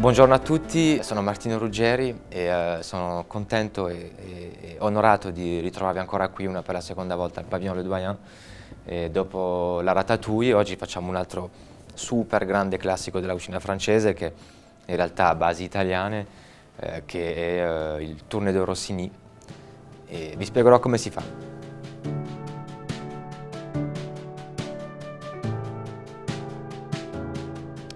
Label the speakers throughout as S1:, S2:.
S1: Buongiorno a tutti, sono Martino Ruggeri e sono contento e onorato di ritrovarvi ancora qui per la seconda volta al Pavillon Le Doyen. E dopo la Ratatouille oggi facciamo un altro super grande classico della cucina francese che in realtà ha basi italiane, che è il Tourne-dos Rossini, e vi spiegherò come si fa.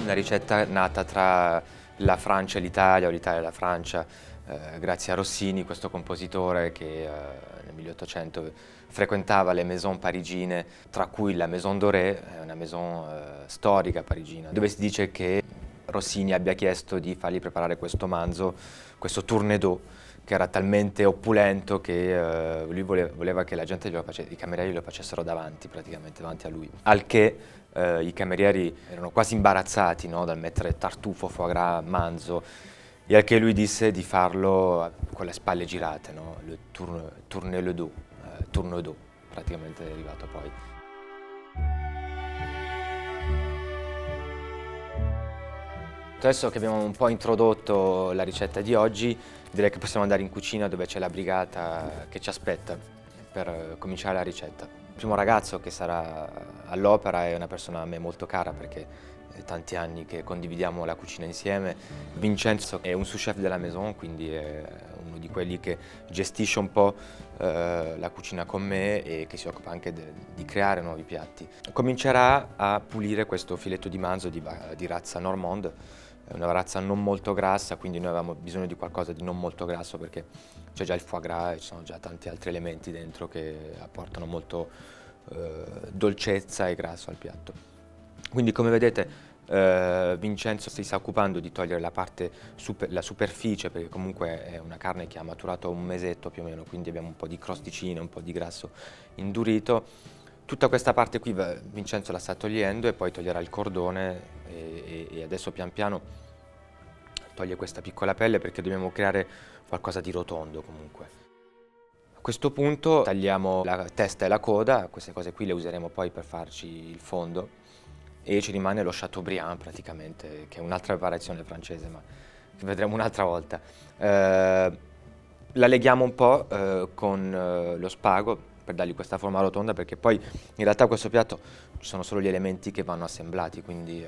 S1: Una ricetta nata tra la Francia e l'Italia, o l'Italia e la Francia, grazie a Rossini, questo compositore che nel 1800 frequentava le maison parigine, tra cui la Maison Doré, una maison storica parigina, dove si dice che Rossini abbia chiesto di fargli preparare questo manzo, questo tourne-dos, che era talmente opulento che lui voleva che la gente i camerieri lo facessero praticamente davanti a lui. Al che i camerieri erano quasi imbarazzati, no, dal mettere tartufo, foie gras, manzo, e al che lui disse di farlo con le spalle girate, no, le tourne-le-dos, tourne-dos, praticamente è arrivato poi. Adesso che abbiamo un po' introdotto la ricetta di oggi, direi che possiamo andare in cucina dove c'è la brigata che ci aspetta per cominciare la ricetta. Il primo ragazzo che sarà all'opera è una persona a me molto cara perché è tanti anni che condividiamo la cucina insieme. Vincenzo è un sous-chef della maison, quindi è uno di quelli che gestisce un po' la cucina con me e che si occupa anche di creare nuovi piatti. Comincerà a pulire questo filetto di manzo di razza Normande. È una razza non molto grassa, quindi noi avevamo bisogno di qualcosa di non molto grasso perché c'è già il foie gras e ci sono già tanti altri elementi dentro che apportano molto dolcezza e grasso al piatto. Quindi come vedete Vincenzo si sta occupando di togliere la superficie, perché comunque è una carne che ha maturato un mesetto più o meno, quindi abbiamo un po' di crosticine, un po' di grasso indurito. Tutta questa parte qui Vincenzo la sta togliendo e poi toglierà il cordone e adesso pian piano toglie questa piccola pelle perché dobbiamo creare qualcosa di rotondo comunque. A questo punto tagliamo la testa e la coda, queste cose qui le useremo poi per farci il fondo e ci rimane lo Chateaubriand praticamente, che è un'altra preparazione francese ma che vedremo un'altra volta. La leghiamo un po' con lo spago per dargli questa forma rotonda, perché poi in realtà questo piatto ci sono solo gli elementi che vanno assemblati, quindi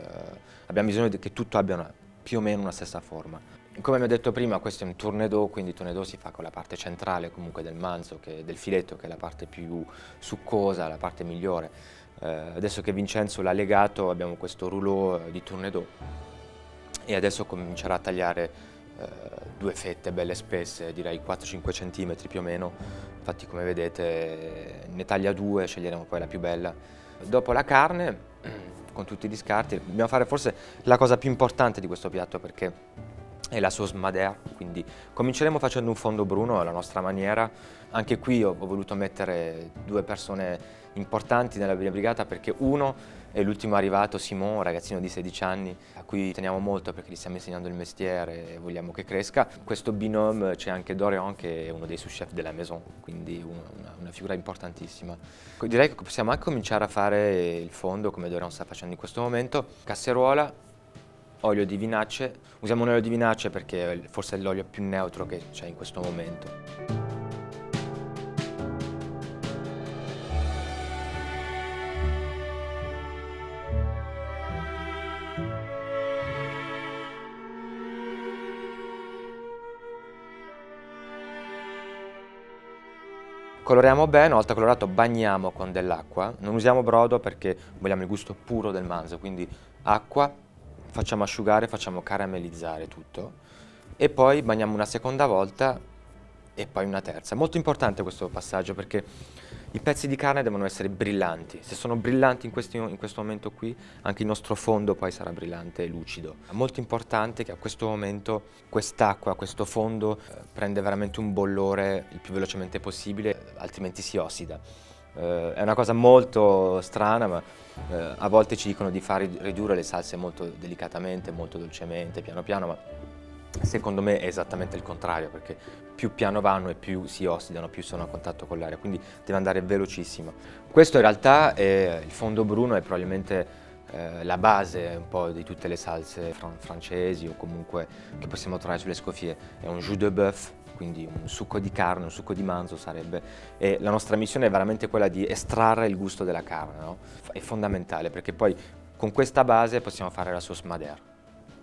S1: abbiamo bisogno che tutto abbia più o meno una stessa forma. Come vi ho detto prima, questo è un tourne-dos, quindi il tourne-dos si fa con la parte centrale comunque del manzo, del filetto, che è la parte più succosa, la parte migliore. Adesso che Vincenzo l'ha legato abbiamo questo rouleau di tourne-dos e adesso comincerà a tagliare due fette belle spesse, direi 4-5 cm più o meno. Infatti come vedete ne taglia due, sceglieremo poi la più bella. Dopo la carne, con tutti gli scarti, dobbiamo fare forse la cosa più importante di questo piatto perché è la sauce madère, quindi cominceremo facendo un fondo bruno alla nostra maniera. Anche qui ho voluto mettere due persone importanti nella mia brigata perché uno è l'ultimo arrivato, Simon, un ragazzino di 16 anni a cui teniamo molto perché gli stiamo insegnando il mestiere e vogliamo che cresca. Questo binôme c'è anche Dorian che è uno dei sous-chef della maison, quindi una figura importantissima. Direi che possiamo anche cominciare a fare il fondo come Dorian sta facendo in questo momento. Casseruola, olio di vinace, usiamo un olio di vinace perché forse è l'olio più neutro che c'è in questo momento. Coloriamo bene, una volta colorato bagniamo con dell'acqua, non usiamo brodo perché vogliamo il gusto puro del manzo, quindi acqua, facciamo asciugare, facciamo caramellizzare tutto e poi bagniamo una seconda volta e poi una terza. Molto importante questo passaggio perché i pezzi di carne devono essere brillanti. Se sono brillanti in questo momento qui, anche il nostro fondo poi sarà brillante e lucido. È molto importante che a questo momento quest'acqua, questo fondo prende veramente un bollore il più velocemente possibile, altrimenti si ossida. È una cosa molto strana, ma a volte ci dicono di far ridurre le salse molto delicatamente, molto dolcemente, piano piano, ma secondo me è esattamente il contrario, perché più piano vanno e più si ossidano, più sono a contatto con l'aria, quindi deve andare velocissimo. Questo in realtà è il fondo bruno, è probabilmente la base un po' di tutte le salse francesi o comunque che possiamo trovare sulle scoffiere, è un jus de bœuf, quindi un succo di carne, un succo di manzo sarebbe, e la nostra missione è veramente quella di estrarre il gusto della carne, no? È fondamentale perché poi con questa base possiamo fare la sauce madère.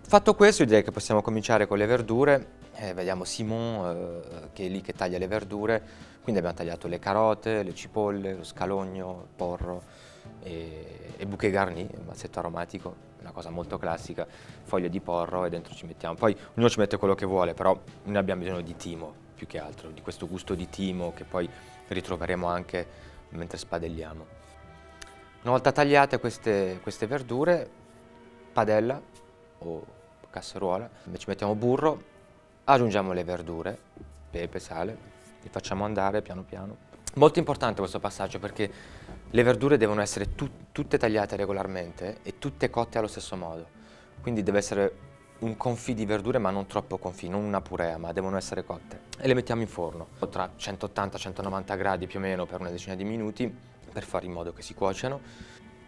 S1: Fatto questo, io direi che possiamo cominciare con le verdure. Vediamo Simon che è lì che taglia le verdure, quindi abbiamo tagliato le carote, le cipolle, lo scalogno, il porro e bouquet garni, un mazzetto aromatico, una cosa molto classica, foglie di porro e dentro ci mettiamo. Poi ognuno ci mette quello che vuole, però noi abbiamo bisogno di timo più che altro, di questo gusto di timo che poi ritroveremo anche mentre spadelliamo. Una volta tagliate queste verdure, padella o casseruola, ci mettiamo burro, aggiungiamo le verdure, pepe, sale, li facciamo andare piano piano. Molto importante questo passaggio perché le verdure devono essere tutte tagliate regolarmente e tutte cotte allo stesso modo. Quindi deve essere un confit di verdure ma non troppo confit, non una purea, ma devono essere cotte. E le mettiamo in forno tra 180-190 gradi più o meno per una decina di minuti per fare in modo che si cuociano.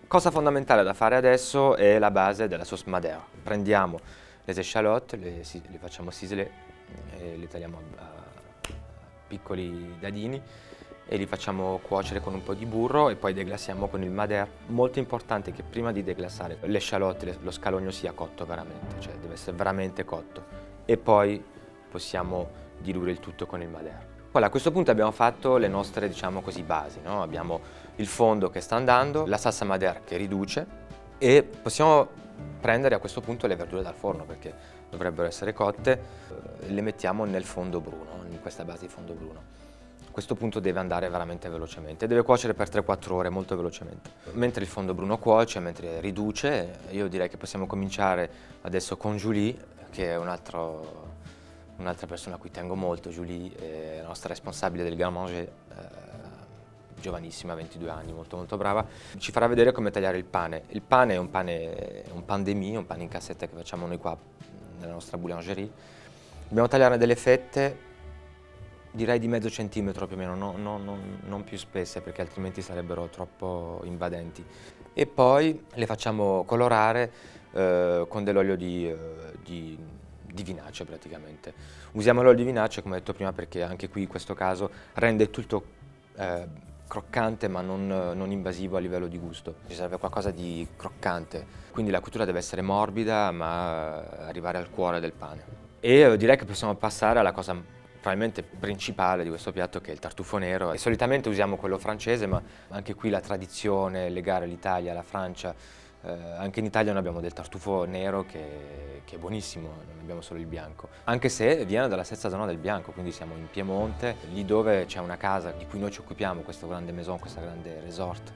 S1: Cosa fondamentale da fare adesso è la base della sauce madère. Prendiamo le échalotes, le facciamo ciselé, le tagliamo a piccoli dadini e li facciamo cuocere con un po' di burro e poi deglassiamo con il madère. Molto importante che prima di deglassare le échalotes, lo scalogno sia cotto veramente, cioè deve essere veramente cotto e poi possiamo diluire il tutto con il madère. Voilà, a questo punto abbiamo fatto le nostre, diciamo così, basi, no? Abbiamo il fondo che sta andando, la salsa madère che riduce e possiamo prendere a questo punto le verdure dal forno perché dovrebbero essere cotte, le mettiamo nel fondo bruno, in questa base di fondo bruno. A questo punto deve andare veramente velocemente, deve cuocere per 3-4 ore molto velocemente. Mentre il fondo bruno cuoce, mentre riduce, io direi che possiamo cominciare adesso con Julie, che è un'altra persona a cui tengo molto. Julie è la nostra responsabile del Garde Manger, giovanissima, 22 anni, molto molto brava. Ci farà vedere come tagliare il pane. Il pane è un pan de mie, un pane in cassetta che facciamo noi qua nella nostra boulangerie. Dobbiamo tagliare delle fette, direi di mezzo centimetro più o meno, non più spesse perché altrimenti sarebbero troppo invadenti. E poi le facciamo colorare con dell'olio di vinace praticamente. Usiamo l'olio di vinace, come ho detto prima, perché anche qui in questo caso rende tutto croccante ma non invasivo a livello di gusto. Ci serve qualcosa di croccante, quindi la cottura deve essere morbida ma arrivare al cuore del pane. E direi che possiamo passare alla cosa probabilmente principale di questo piatto, che è il tartufo nero. E solitamente usiamo quello francese, ma anche qui la tradizione, legare l'Italia alla Francia. Anche in Italia noi abbiamo del tartufo nero che è buonissimo, non abbiamo solo il bianco. Anche se viene dalla stessa zona del bianco, quindi siamo in Piemonte, lì dove c'è una casa di cui noi ci occupiamo, questo grande maison, questa grande resort,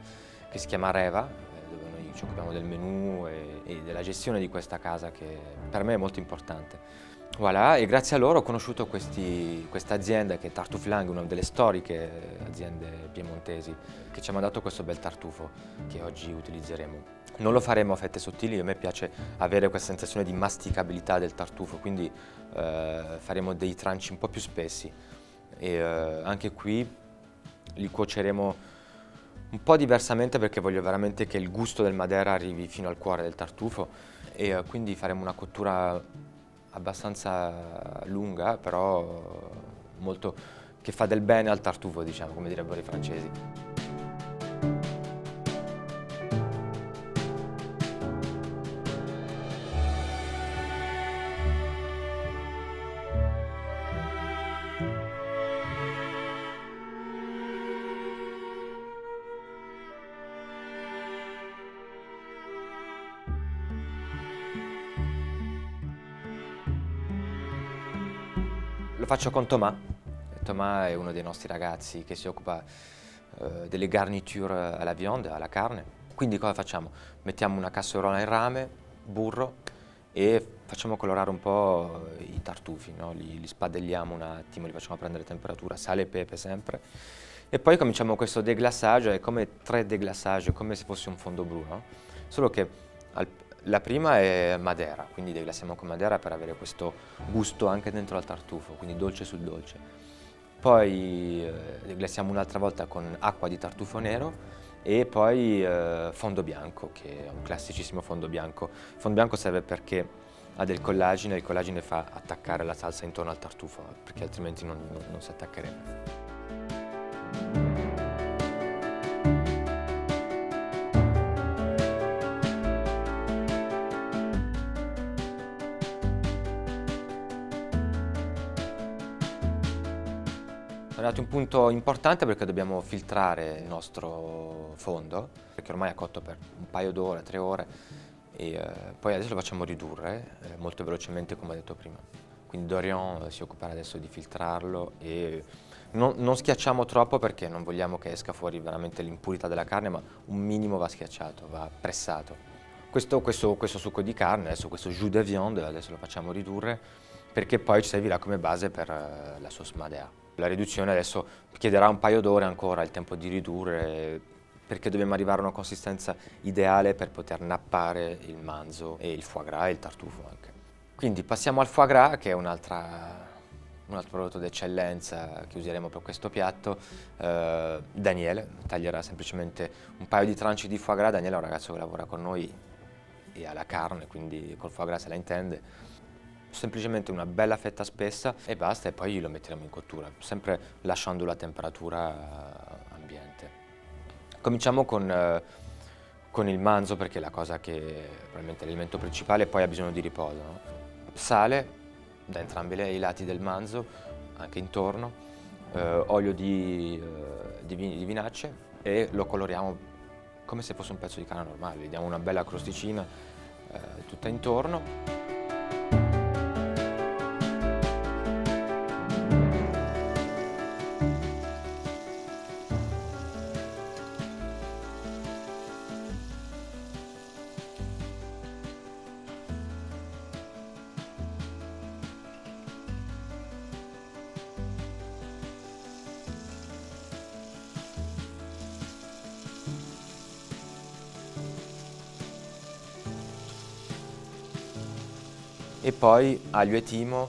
S1: che si chiama Reva, dove noi ci occupiamo del menù e della gestione di questa casa, che per me è molto importante. Voilà, e grazie a loro ho conosciuto questa azienda che è Tartuffe Lang, una delle storiche aziende piemontesi, che ci ha mandato questo bel tartufo che oggi utilizzeremo. Non lo faremo a fette sottili, a me piace avere questa sensazione di masticabilità del tartufo, quindi faremo dei tranci un po' più spessi e anche qui li cuoceremo un po' diversamente perché voglio veramente che il gusto del Madeira arrivi fino al cuore del tartufo e quindi faremo una cottura abbastanza lunga, però molto che fa del bene al tartufo, diciamo, come direbbero i francesi. Lo faccio con Thomas. Thomas è uno dei nostri ragazzi che si occupa delle garniture alla viande, alla carne. Quindi cosa facciamo? Mettiamo una casseruola in rame, burro e facciamo colorare un po' i tartufi, no? Li spadelliamo un attimo, li facciamo prendere temperatura, sale e pepe sempre. E poi cominciamo questo deglassage, è come 3 deglassage, come se fosse un fondo bruno, solo che la prima è Madeira, quindi deglassiamo con Madeira per avere questo gusto anche dentro al tartufo, quindi dolce sul dolce. Poi deglassiamo un'altra volta con acqua di tartufo nero e poi fondo bianco, che è un classicissimo fondo bianco. Il fondo bianco serve perché ha del collagene, e il collagene fa attaccare la salsa intorno al tartufo, perché altrimenti non si attaccherebbe. È arrivato un punto importante perché dobbiamo filtrare il nostro fondo, perché ormai è cotto per un paio d'ore, 3 ore, e poi adesso lo facciamo ridurre molto velocemente come ho detto prima. Quindi Dorian si occuperà adesso di filtrarlo e non schiacciamo troppo perché non vogliamo che esca fuori veramente l'impurità della carne, ma un minimo va schiacciato, va pressato. Questo succo di carne, adesso questo jus de viande, adesso lo facciamo ridurre perché poi ci servirà come base per la sauce madère. La riduzione adesso chiederà un paio d'ore ancora, il tempo di ridurre, perché dobbiamo arrivare a una consistenza ideale per poter nappare il manzo e il foie gras e il tartufo anche. Quindi passiamo al foie gras, che è un altro prodotto d'eccellenza che useremo per questo piatto. Daniele taglierà semplicemente un paio di tranci di foie gras. Daniele è un ragazzo che lavora con noi e ha la carne, quindi col foie gras se la intende. Semplicemente una bella fetta spessa e basta, e poi lo metteremo in cottura, sempre lasciandolo a temperatura ambiente. Cominciamo con il manzo, perché è la cosa che probabilmente è l'elemento principale, poi ha bisogno di riposo, no? Sale da entrambi i lati del manzo, anche intorno, olio di vinacce, e lo coloriamo come se fosse un pezzo di carne normale, gli diamo una bella crosticina tutta intorno. E poi aglio e timo,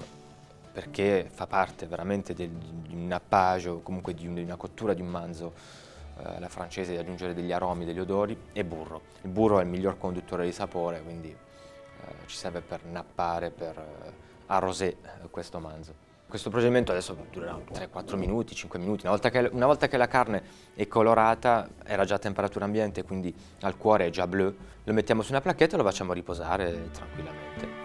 S1: perché fa parte veramente di un nappage o comunque di una cottura di un manzo alla francese, di aggiungere degli aromi, degli odori, e burro. Il burro è il miglior conduttore di sapore, quindi ci serve per nappare, per arrosé questo manzo. Questo procedimento adesso durerà 3-4 minuti, 5 minuti. Una volta che la carne è colorata, era già a temperatura ambiente, quindi al cuore è già bleu, lo mettiamo su una placchetta e lo facciamo riposare tranquillamente.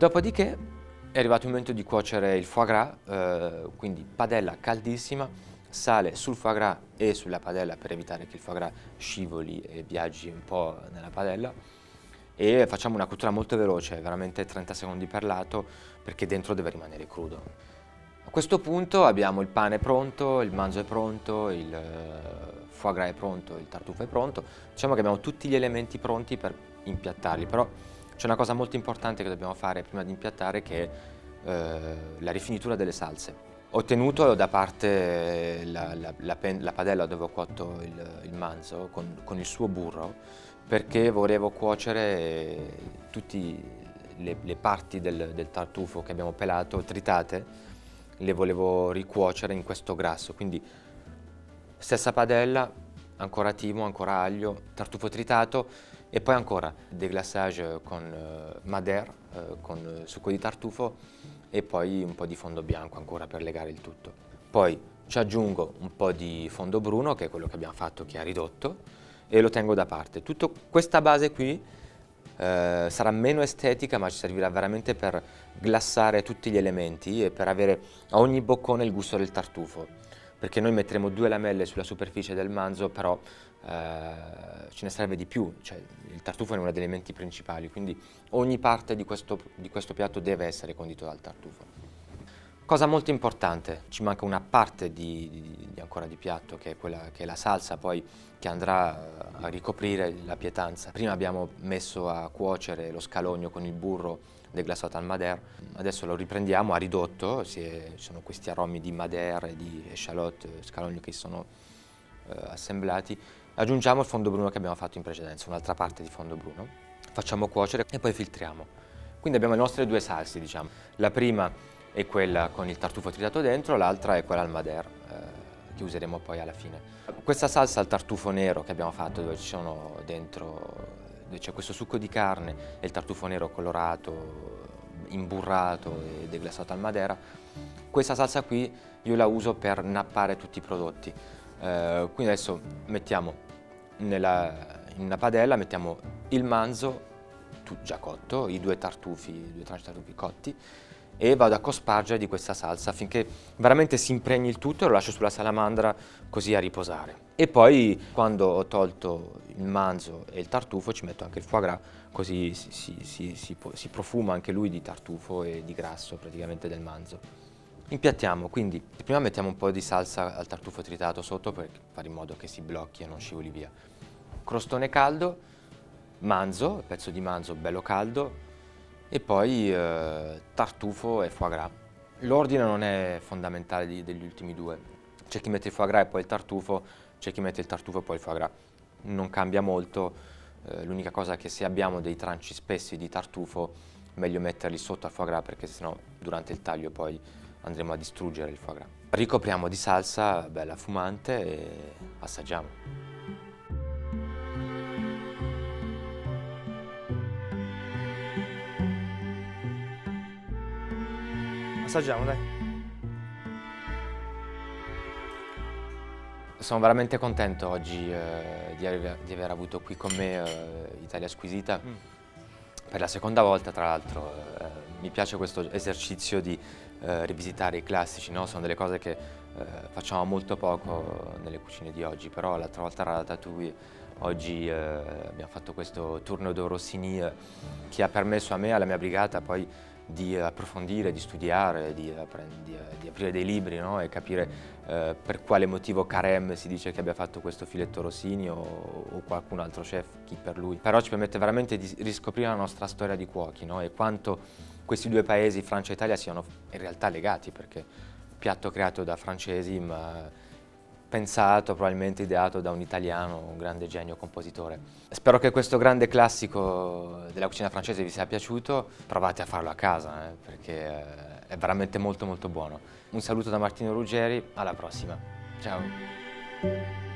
S1: Dopodiché è arrivato il momento di cuocere il foie gras, quindi padella caldissima, sale sul foie gras e sulla padella per evitare che il foie gras scivoli e viaggi un po' nella padella, e facciamo una cottura molto veloce, veramente 30 secondi per lato, perché dentro deve rimanere crudo. A questo punto abbiamo il pane pronto, il manzo è pronto, il foie gras è pronto, il tartufo è pronto. Diciamo che abbiamo tutti gli elementi pronti per impiattarli, però c'è una cosa molto importante che dobbiamo fare prima di impiattare, che è la rifinitura delle salse. Ho tenuto da parte la padella dove ho cotto il manzo con il suo burro, perché volevo cuocere tutte le parti del tartufo che abbiamo pelato, tritate, le volevo ricuocere in questo grasso. Quindi stessa padella, ancora timo, ancora aglio, tartufo tritato, e poi ancora deglassage con madère, con succo di tartufo, e poi un po' di fondo bianco ancora per legare il tutto. Poi ci aggiungo un po' di fondo bruno, che è quello che abbiamo fatto, che ha ridotto, e lo tengo da parte. Tutta questa base qui sarà meno estetica, ma ci servirà veramente per glassare tutti gli elementi e per avere a ogni boccone il gusto del tartufo, perché noi metteremo 2 lamelle sulla superficie del manzo, però ce ne serve di più, cioè il tartufo è uno degli elementi principali, quindi ogni parte di questo piatto deve essere condito dal tartufo. Cosa molto importante, ci manca una parte ancora di piatto, che è quella che è la salsa, poi, che andrà a ricoprire la pietanza. Prima abbiamo messo a cuocere lo scalogno con il burro deglassato al madère, adesso lo riprendiamo a ridotto, ci sono questi aromi di madère, di eschalote, scalogno che sono assemblati. Aggiungiamo il fondo bruno che abbiamo fatto in precedenza, un'altra parte di fondo bruno, facciamo cuocere e poi filtriamo. Quindi abbiamo le nostre 2 salse, diciamo. La prima è quella con il tartufo tritato dentro, l'altra è quella al madère, che useremo poi alla fine. Questa salsa al tartufo nero che abbiamo fatto, dove ci sono dentro, dove c'è questo succo di carne e il tartufo nero colorato, imburrato e deglassato al madera, questa salsa qui io la uso per nappare tutti i prodotti. Quindi adesso mettiamo in una padella, mettiamo il manzo già cotto, i due tranche di tartufi cotti, e vado a cospargere di questa salsa affinché veramente si impregni il tutto e lo lascio sulla salamandra così a riposare. E poi quando ho tolto il manzo e il tartufo ci metto anche il foie gras, così si profuma anche lui di tartufo e di grasso praticamente del manzo. Impiattiamo, quindi prima mettiamo un po' di salsa al tartufo tritato sotto per fare in modo che si blocchi e non scivoli via. Crostone caldo, manzo, pezzo di manzo bello caldo, e poi tartufo e foie gras. L'ordine non è fondamentale degli ultimi due. C'è chi mette il foie gras e poi il tartufo, c'è chi mette il tartufo e poi il foie gras. Non cambia molto, l'unica cosa è che se abbiamo dei tranci spessi di tartufo, meglio metterli sotto al foie gras perché sennò durante il taglio poi andremo a distruggere il foie gras. Ricopriamo di salsa bella fumante e assaggiamo.
S2: Assaggiamo, dai.
S1: Sono veramente contento oggi di aver avuto qui con me Italia Squisita per la seconda volta, tra l'altro. Mi piace questo esercizio di rivisitare i classici, no? Sono delle cose che facciamo molto poco nelle cucine di oggi, però l'altra volta era la Ratatouille, oggi abbiamo fatto questo Tourne de Rossini che ha permesso a me e alla mia brigata poi di approfondire, di studiare, di aprire dei libri, no? E capire per quale motivo Carême si dice che abbia fatto questo filetto Rossini o qualcun altro chef, chi per lui. Però ci permette veramente di riscoprire la nostra storia di cuochi, no? E quanto questi due paesi, Francia e Italia, siano in realtà legati, perché piatto creato da francesi ma pensato, probabilmente ideato da un italiano, un grande genio compositore. Spero che questo grande classico della cucina francese vi sia piaciuto, provate a farlo a casa perché è veramente molto molto buono. Un saluto da Martino Ruggeri, alla prossima, ciao!